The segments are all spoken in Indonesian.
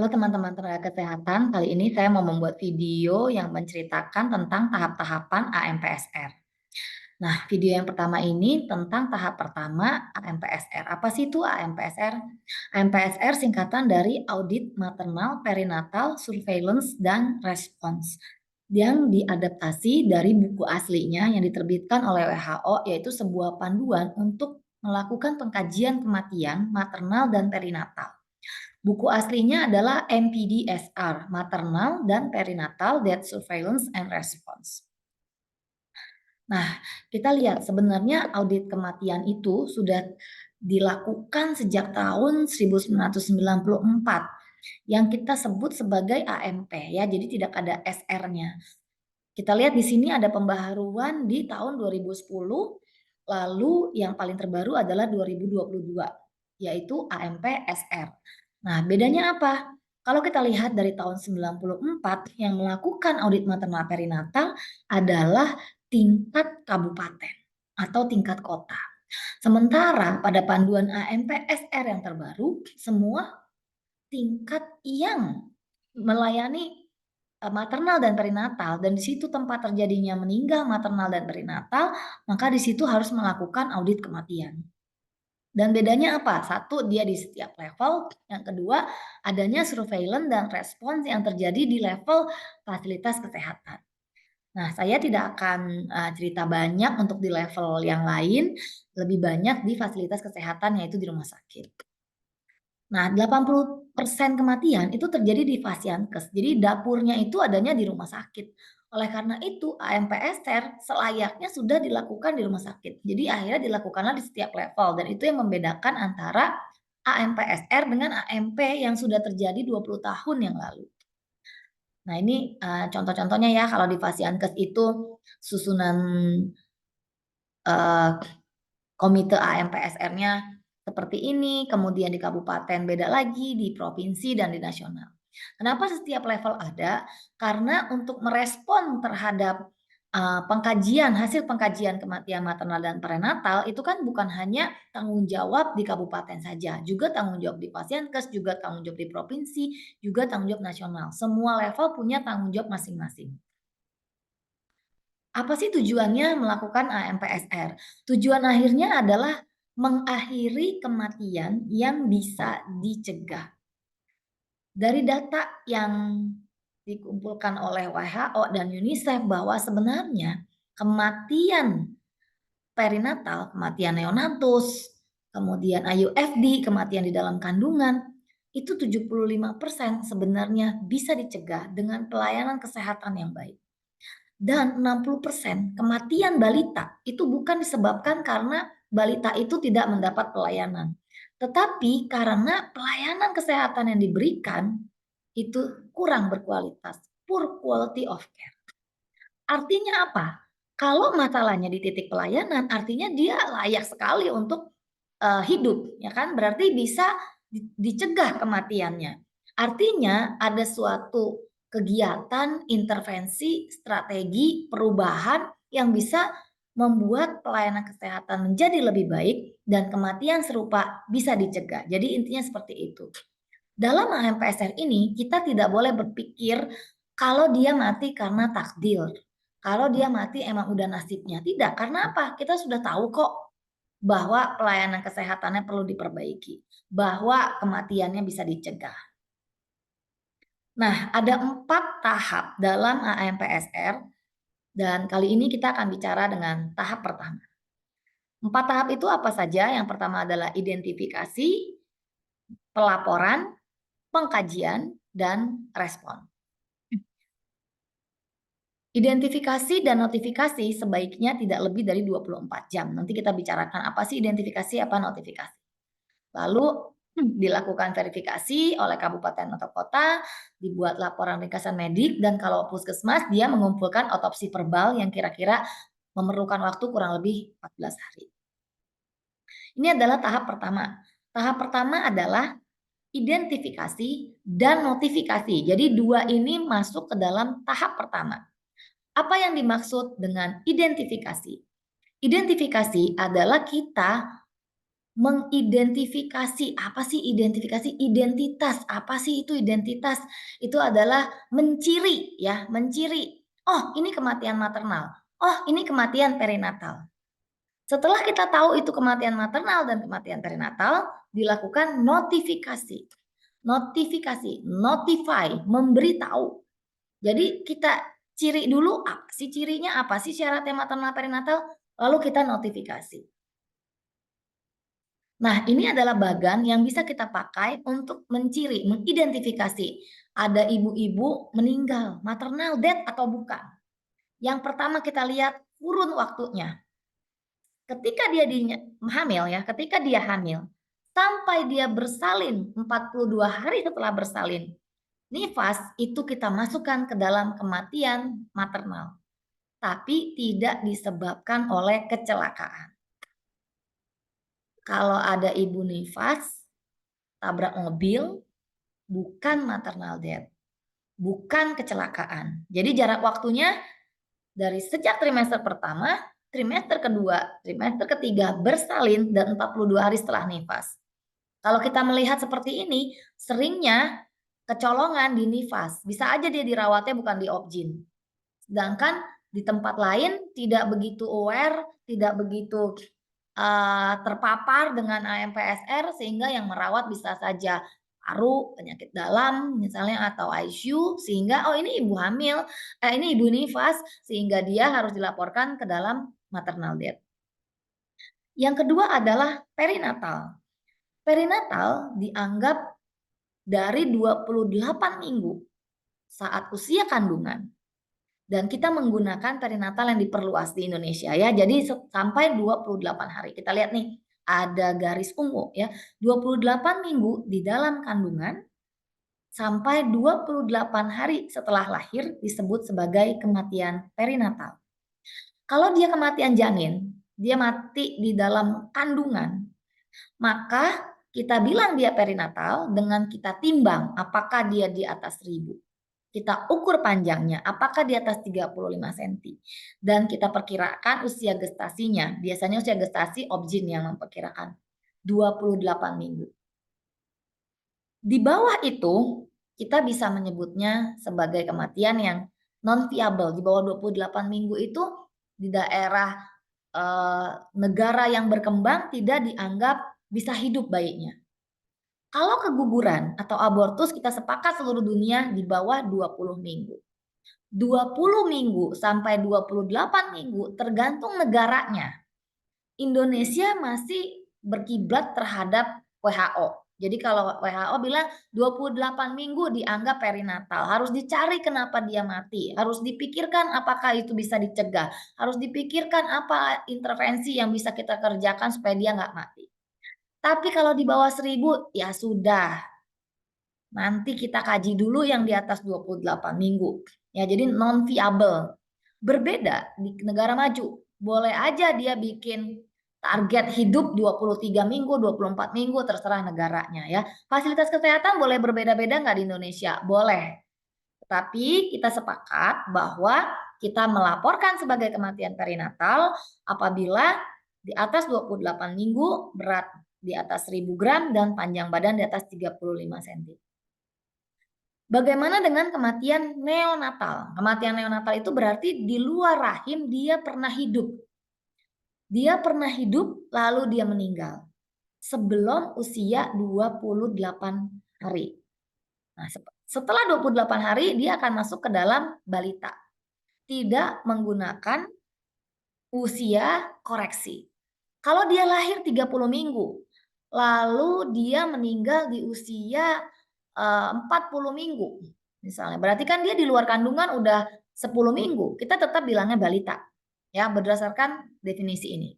Halo teman-teman tenaga kesehatan, kali ini saya mau membuat video yang menceritakan tentang tahap-tahapan AMPSR. Nah, video yang pertama ini tentang tahap pertama AMPSR. Apa sih itu AMPSR? AMPSR singkatan dari Audit Maternal Perinatal Surveillance dan Response yang diadaptasi dari buku aslinya yang diterbitkan oleh WHO, yaitu sebuah panduan untuk melakukan pengkajian kematian maternal dan perinatal. Buku aslinya adalah MPDSR, Maternal dan Perinatal Death Surveillance and Response. Nah, kita lihat sebenarnya audit kematian itu sudah dilakukan sejak tahun 1994 yang kita sebut sebagai AMP ya, jadi tidak ada SR-nya. Kita lihat di sini ada pembaharuan di tahun 2010, lalu yang paling terbaru adalah 2022, yaitu AMP SR. Nah, bedanya apa? Kalau kita lihat dari tahun 94 yang melakukan audit maternal perinatal adalah tingkat kabupaten atau tingkat kota. Sementara pada panduan AMP SR yang terbaru, semua tingkat yang melayani maternal dan perinatal dan di situ tempat terjadinya meninggal maternal dan perinatal, maka di situ harus melakukan audit kematian. Dan bedanya apa? Satu, dia di setiap level. Yang kedua, adanya surveillance dan respons yang terjadi di level fasilitas kesehatan. Nah, saya tidak akan cerita banyak untuk di level yang lain, lebih banyak di fasilitas kesehatan yaitu di rumah sakit. Nah, 80% kematian itu terjadi di Fasiankes. Jadi dapurnya itu adanya di rumah sakit. Oleh karena itu, AMPSR selayaknya sudah dilakukan di rumah sakit. Jadi akhirnya dilakukanlah di setiap level dan itu yang membedakan antara AMPSR dengan AMP yang sudah terjadi 20 tahun yang lalu. Nah, ini contoh-contohnya ya, kalau di Fasiankes itu susunan uh, komite AMPSR-nya seperti ini, kemudian di kabupaten beda lagi, di provinsi dan di nasional. Kenapa setiap level ada? Karena untuk merespon terhadap hasil pengkajian kematian maternal dan perinatal itu kan bukan hanya tanggung jawab di kabupaten saja, juga tanggung jawab di Fasiankes, juga tanggung jawab di provinsi, juga tanggung jawab nasional. Semua level punya tanggung jawab masing-masing. Apa sih tujuannya melakukan AMPSR? Tujuan akhirnya adalah mengakhiri kematian yang bisa dicegah. Dari data yang dikumpulkan oleh WHO dan UNICEF bahwa sebenarnya kematian perinatal, kematian neonatus, kemudian IUFD, kematian di dalam kandungan, itu 75% sebenarnya bisa dicegah dengan pelayanan kesehatan yang baik. Dan 60% kematian balita itu bukan disebabkan karena balita itu tidak mendapat pelayanan, tetapi karena pelayanan kesehatan yang diberikan itu kurang berkualitas, poor quality of care. Artinya apa? Kalau masalahnya di titik pelayanan, artinya dia layak sekali untuk hidup, ya kan? Berarti bisa dicegah kematiannya. Artinya ada suatu kegiatan, intervensi, strategi, perubahan yang bisa membuat pelayanan kesehatan menjadi lebih baik dan kematian serupa bisa dicegah. Jadi intinya seperti itu. Dalam AMPSR ini kita tidak boleh berpikir kalau dia mati karena takdir. Kalau dia mati emang udah nasibnya. Tidak, karena apa? Kita sudah tahu kok bahwa pelayanan kesehatannya perlu diperbaiki, bahwa kematiannya bisa dicegah. Nah, ada 4 tahap dalam AMPSR dan kali ini kita akan bicara dengan tahap pertama. 4 tahap itu apa saja? Yang pertama adalah identifikasi, pelaporan, pengkajian, dan respon. Identifikasi dan notifikasi sebaiknya tidak lebih dari 24 jam. Nanti kita bicarakan apa sih identifikasi, apa notifikasi. Lalu dilakukan verifikasi oleh kabupaten atau kota, dibuat laporan ringkasan medik, dan kalau puskesmas dia mengumpulkan otopsi verbal yang kira-kira memerlukan waktu kurang lebih 14 hari. Ini adalah tahap pertama. Tahap pertama adalah identifikasi dan notifikasi. Jadi dua ini masuk ke dalam tahap pertama. Apa yang dimaksud dengan identifikasi? Identifikasi adalah kita mengidentifikasi. Apa sih identifikasi? Identitas. Apa sih itu identitas? Itu adalah menciri ya, menciri. Oh, ini kematian maternal. Oh, ini kematian perinatal. Setelah kita tahu itu kematian maternal dan kematian perinatal, dilakukan notifikasi. Notifikasi, notify, memberitahu. Jadi kita ciri dulu apa sih cirinya, apa sih syaratnya maternal perinatal, lalu kita notifikasi. Nah, ini adalah bagan yang bisa kita pakai untuk menciri, mengidentifikasi ada ibu-ibu meninggal, maternal death atau bukan. Yang pertama kita lihat kurun waktunya. Ketika dia hamil ya, ketika dia hamil sampai dia bersalin 42 hari setelah bersalin, nifas itu kita masukkan ke dalam kematian maternal, tapi tidak disebabkan oleh kecelakaan. Kalau ada ibu nifas, tabrak mobil, bukan maternal death, bukan kecelakaan. Jadi jarak waktunya dari sejak trimester pertama, trimester kedua, trimester ketiga bersalin dan 42 hari setelah nifas. Kalau kita melihat seperti ini, seringnya kecolongan di nifas. Bisa aja dia dirawatnya bukan di obgyn. Sedangkan di tempat lain tidak begitu aware, tidak begitu terpapar dengan AMPSR sehingga yang merawat bisa saja paru, penyakit dalam misalnya atau ICU sehingga oh ini ibu hamil, ini ibu nifas sehingga dia harus dilaporkan ke dalam maternal death. Yang kedua adalah perinatal. Perinatal dianggap dari 28 minggu saat usia kandungan. Dan kita menggunakan perinatal yang diperluas di Indonesia ya. Jadi sampai 28 hari. Kita lihat nih, ada garis ungu ya. 28 minggu di dalam kandungan sampai 28 hari setelah lahir disebut sebagai kematian perinatal. Kalau dia kematian janin, dia mati di dalam kandungan, maka kita bilang dia perinatal dengan kita timbang apakah dia di atas 1000. Kita ukur panjangnya, apakah di atas 35 cm. Dan kita perkirakan usia gestasinya. Biasanya usia gestasi obgyn yang memperkirakan 28 minggu. Di bawah itu, kita bisa menyebutnya sebagai kematian yang non-viable. Di bawah 28 minggu itu di daerah negara yang berkembang tidak dianggap bisa hidup bayinya. Kalau keguguran atau abortus kita sepakat seluruh dunia di bawah 20 minggu. 20 minggu sampai 28 minggu tergantung negaranya. Indonesia masih berkiblat terhadap WHO. Jadi kalau WHO bilang 28 minggu dianggap perinatal, harus dicari kenapa dia mati, harus dipikirkan apakah itu bisa dicegah, harus dipikirkan apa intervensi yang bisa kita kerjakan supaya dia nggak mati. Tapi kalau di bawah 1000 ya sudah. Nanti kita kaji dulu yang di atas 28 minggu. Ya, jadi non viable. Berbeda di negara maju. Boleh aja dia bikin target hidup 23 minggu, 24 minggu terserah negaranya ya. Fasilitas kesehatan boleh berbeda-beda nggak di Indonesia? Boleh. Tetapi kita sepakat bahwa kita melaporkan sebagai kematian perinatal apabila di atas 28 minggu, berat di atas 1000 gram dan panjang badan di atas 35 cm. Bagaimana dengan kematian neonatal? Kematian neonatal itu berarti di luar rahim dia pernah hidup. Dia pernah hidup lalu dia meninggal sebelum usia 28 hari. Nah, setelah 28 hari dia akan masuk ke dalam balita. Tidak menggunakan usia koreksi. Kalau dia lahir 30 minggu, lalu dia meninggal di usia 40 minggu misalnya. Berarti kan dia di luar kandungan udah 10 minggu. Kita tetap bilangnya balita. Ya, berdasarkan definisi ini.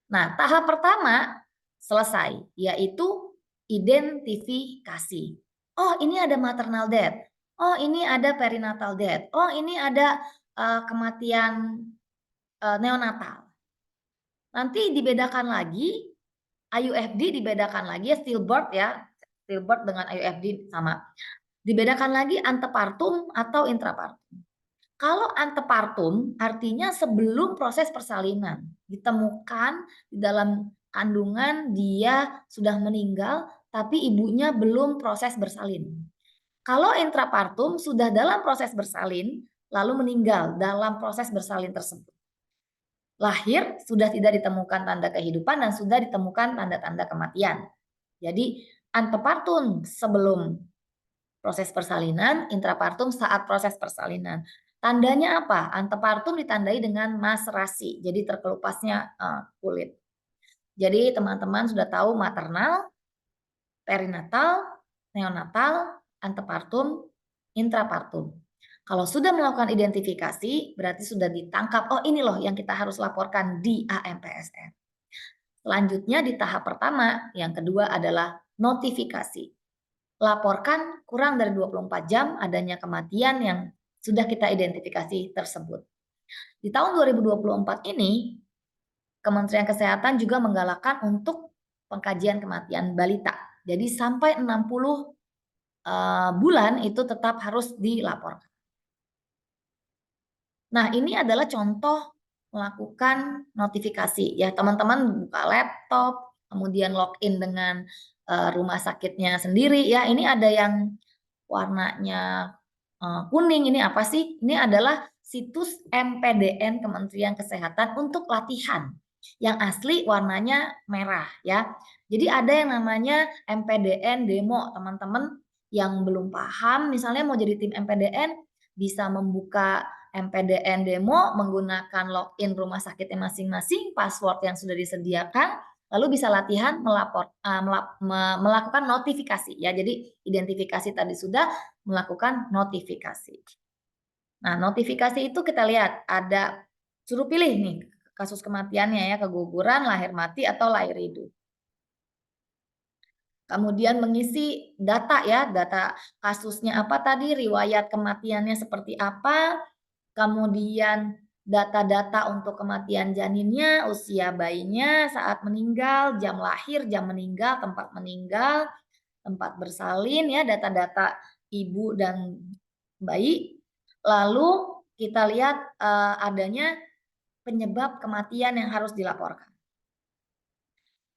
Nah, tahap pertama selesai, yaitu identifikasi. Oh, ini ada maternal death. Oh, ini ada perinatal death. Oh, ini ada kematian neonatal. Nanti dibedakan lagi, IUFD dibedakan lagi ya, stillbirth ya. Stillbirth dengan IUFD sama. Dibedakan lagi antepartum atau intrapartum. Kalau antepartum artinya sebelum proses persalinan ditemukan di dalam kandungan dia sudah meninggal tapi ibunya belum proses bersalin. Kalau intrapartum sudah dalam proses bersalin lalu meninggal dalam proses bersalin tersebut. Lahir sudah tidak ditemukan tanda kehidupan dan sudah ditemukan tanda-tanda kematian. Jadi antepartum sebelum proses persalinan, intrapartum saat proses persalinan. Tandanya apa? Antepartum ditandai dengan maserasi, jadi terkelupasnya kulit. Jadi teman-teman sudah tahu maternal, perinatal, neonatal, antepartum, intrapartum. Kalau sudah melakukan identifikasi, berarti sudah ditangkap, oh ini loh yang kita harus laporkan di AMPSR. Selanjutnya di tahap pertama, yang kedua adalah notifikasi. Laporkan kurang dari 24 jam adanya kematian yang sudah kita identifikasi tersebut. Di tahun 2024 ini, Kementerian Kesehatan juga menggalakkan untuk pengkajian kematian balita. Jadi sampai 60 bulan itu tetap harus dilaporkan. Nah, ini adalah contoh melakukan notifikasi ya, teman-teman buka laptop, kemudian login dengan rumah sakitnya sendiri ya. Ini ada yang warnanya kuning, ini apa sih? Ini adalah situs MPDN Kementerian Kesehatan untuk latihan. Yang asli warnanya merah ya. Jadi ada yang namanya MPDN demo, teman-teman yang belum paham misalnya mau jadi tim MPDN bisa membuka MPDN demo menggunakan login rumah sakitnya masing-masing, password yang sudah disediakan, lalu bisa latihan melakukan notifikasi ya. Jadi identifikasi tadi sudah, melakukan notifikasi. Nah, notifikasi itu kita lihat ada suruh pilih nih kasus kematiannya ya, keguguran, lahir mati atau lahir hidup. Kemudian mengisi data ya, data kasusnya apa tadi, riwayat kematiannya seperti apa, kemudian data-data untuk kematian janinnya, usia bayinya saat meninggal, jam lahir, jam meninggal, tempat bersalin ya, data-data ibu dan bayi. Lalu kita lihat adanya penyebab kematian yang harus dilaporkan.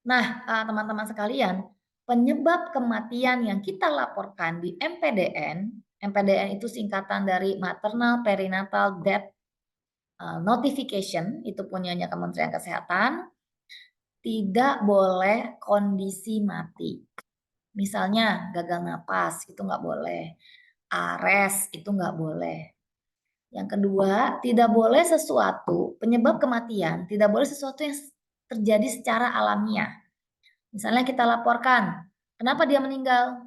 Nah, teman-teman sekalian, penyebab kematian yang kita laporkan di MPDN, MPDN itu singkatan dari Maternal Perinatal Death Notification, itu punyanya Kementerian Kesehatan, tidak boleh kondisi mati. Misalnya gagal napas, itu nggak boleh. ARES, itu nggak boleh. Yang kedua, tidak boleh sesuatu, penyebab kematian, tidak boleh sesuatu yang terjadi secara alamiah. Misalnya kita laporkan, kenapa dia meninggal?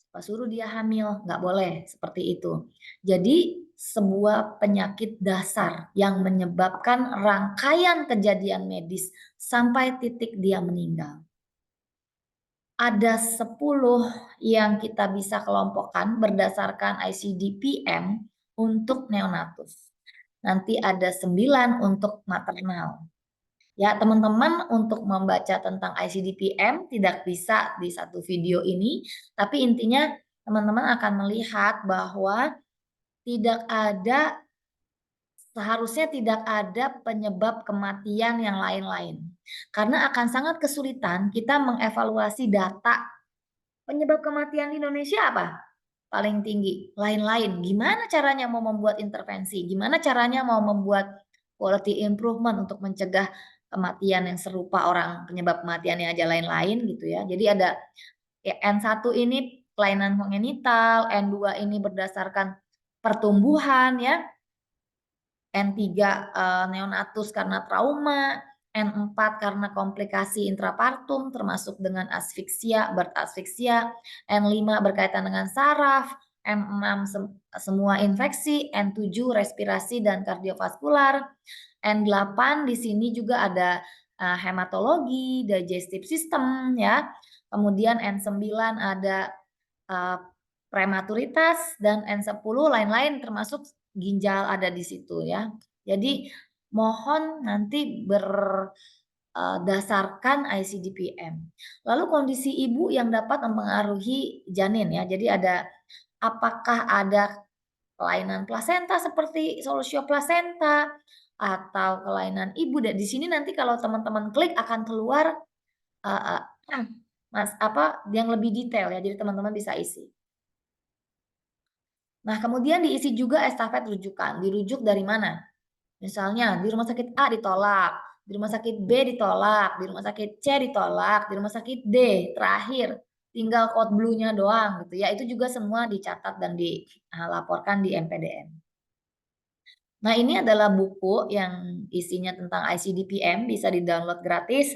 Siapa suruh dia hamil? Nggak boleh seperti itu. Jadi sebuah penyakit dasar yang menyebabkan rangkaian kejadian medis sampai titik dia meninggal. Ada 10 yang kita bisa kelompokkan berdasarkan ICD-PM untuk neonatus. Nanti ada 9 untuk maternal. Ya, teman-teman untuk membaca tentang ICD-PM tidak bisa di satu video ini, tapi intinya teman-teman akan melihat bahwa seharusnya tidak ada penyebab kematian yang lain-lain. Karena akan sangat kesulitan kita mengevaluasi data penyebab kematian di Indonesia apa? Paling tinggi, lain-lain. Gimana caranya mau membuat intervensi? Gimana caranya mau membuat quality improvement untuk mencegah kematian yang serupa orang penyebab kematiannya aja lain-lain gitu ya. Jadi ada ya, N1 ini kelainan kongenital, N2 ini berdasarkan pertumbuhan ya, N3 neonatus karena trauma, N4 karena komplikasi intrapartum termasuk dengan asfiksia, birth asfiksia, N5 berkaitan dengan saraf, N6 semua infeksi, N7 respirasi dan kardiovaskular, N8 di sini juga ada hematologi, digestive system ya. Kemudian N9 ada prematuritas dan N10 lain-lain termasuk ginjal ada di situ ya. Jadi mohon nanti berdasarkan ICD-PM. Lalu kondisi ibu yang dapat mempengaruhi janin ya. Jadi ada apakah ada kelainan plasenta seperti solusio plasenta atau kelainan ibu. Dan di sini nanti kalau teman-teman klik akan keluar eee, yang lebih detail ya, jadi teman-teman bisa isi. Nah, kemudian diisi juga estafet rujukan, dirujuk dari mana? Misalnya di rumah sakit A ditolak, di rumah sakit B ditolak, di rumah sakit C ditolak, di rumah sakit D terakhir, tinggal code blue-nya doang gitu ya, itu juga semua dicatat dan dilaporkan di MPDN. Nah, ini adalah buku yang isinya tentang ICD-PM, bisa di-download gratis,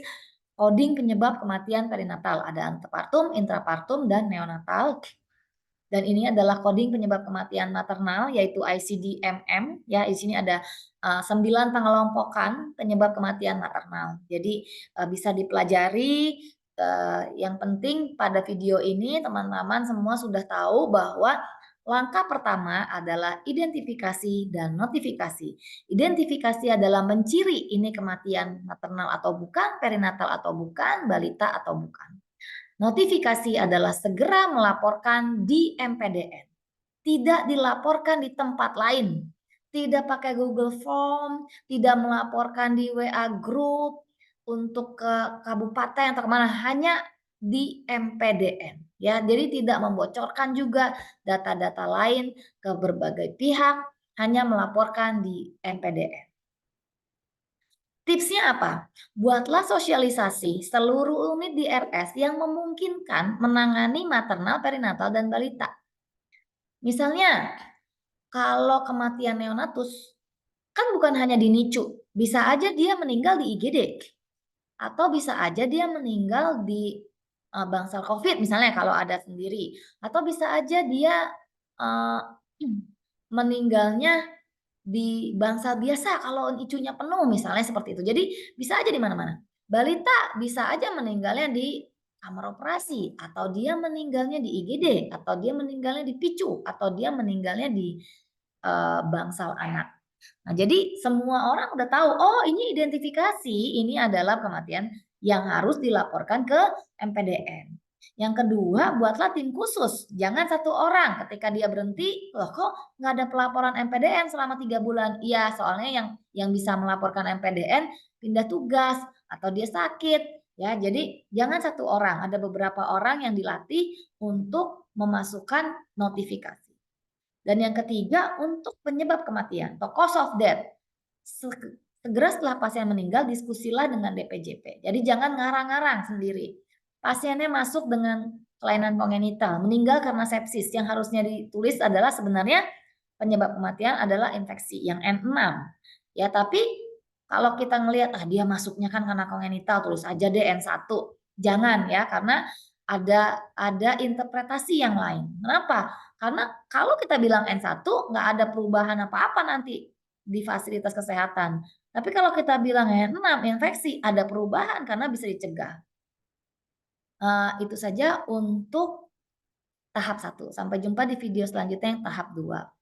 coding penyebab kematian perinatal, ada antepartum, intrapartum, dan neonatal. Dan ini adalah coding penyebab kematian maternal yaitu ICD-MM ya, di sini ada, 9 pengelompokan penyebab kematian maternal. Jadi, bisa dipelajari, yang penting pada video ini teman-teman semua sudah tahu bahwa langkah pertama adalah identifikasi dan notifikasi. Identifikasi adalah menciri ini kematian maternal atau bukan, perinatal atau bukan, balita atau bukan. Notifikasi adalah segera melaporkan di MPDN, tidak dilaporkan di tempat lain, tidak pakai Google Form, tidak melaporkan di WA Group untuk ke kabupaten atau kemana, hanya di MPDN ya. Jadi tidak membocorkan juga data-data lain ke berbagai pihak, hanya melaporkan di MPDN. Tipsnya apa? Buatlah sosialisasi seluruh unit di RS yang memungkinkan menangani maternal, perinatal, dan balita. Misalnya, kalau kematian neonatus, kan bukan hanya di NICU, bisa aja dia meninggal di IGD, atau bisa aja dia meninggal di bangsal COVID misalnya kalau ada sendiri, atau bisa aja dia eee, meninggalnya di bangsal biasa kalau ICU-nya penuh misalnya seperti itu. Jadi bisa aja di mana-mana. Balita bisa aja meninggalnya di kamar operasi, atau dia meninggalnya di IGD, atau dia meninggalnya di PICU, atau dia meninggalnya di, bangsal anak. Nah, jadi semua orang udah tahu, oh ini identifikasi, ini adalah kematian yang harus dilaporkan ke MPDN. Yang kedua, buatlah tim khusus, jangan satu orang. Ketika dia berhenti, loh kok nggak ada pelaporan MPDN selama 3 bulan? Iya, soalnya yang bisa melaporkan MPDN pindah tugas atau dia sakit, ya. Jadi jangan satu orang, ada beberapa orang yang dilatih untuk memasukkan notifikasi. Dan yang ketiga untuk penyebab kematian atau cause of death. Segera setelah pasien meninggal diskusilah dengan DPJP. Jadi jangan ngarang-ngarang sendiri. Pasiennya masuk dengan kelainan kongenital, meninggal karena sepsis. Yang harusnya ditulis adalah sebenarnya penyebab kematian adalah infeksi yang N6. Ya, tapi kalau kita ngelihat dia masuknya kan karena kongenital, tulis aja deh N1. Jangan ya, karena ada interpretasi yang lain. Kenapa? Karena kalau kita bilang N1 nggak ada perubahan apa-apa nanti di fasilitas kesehatan. Tapi kalau kita bilang N6 infeksi, ada perubahan karena bisa dicegah. Itu saja untuk tahap 1. Sampai jumpa di video selanjutnya yang tahap 2.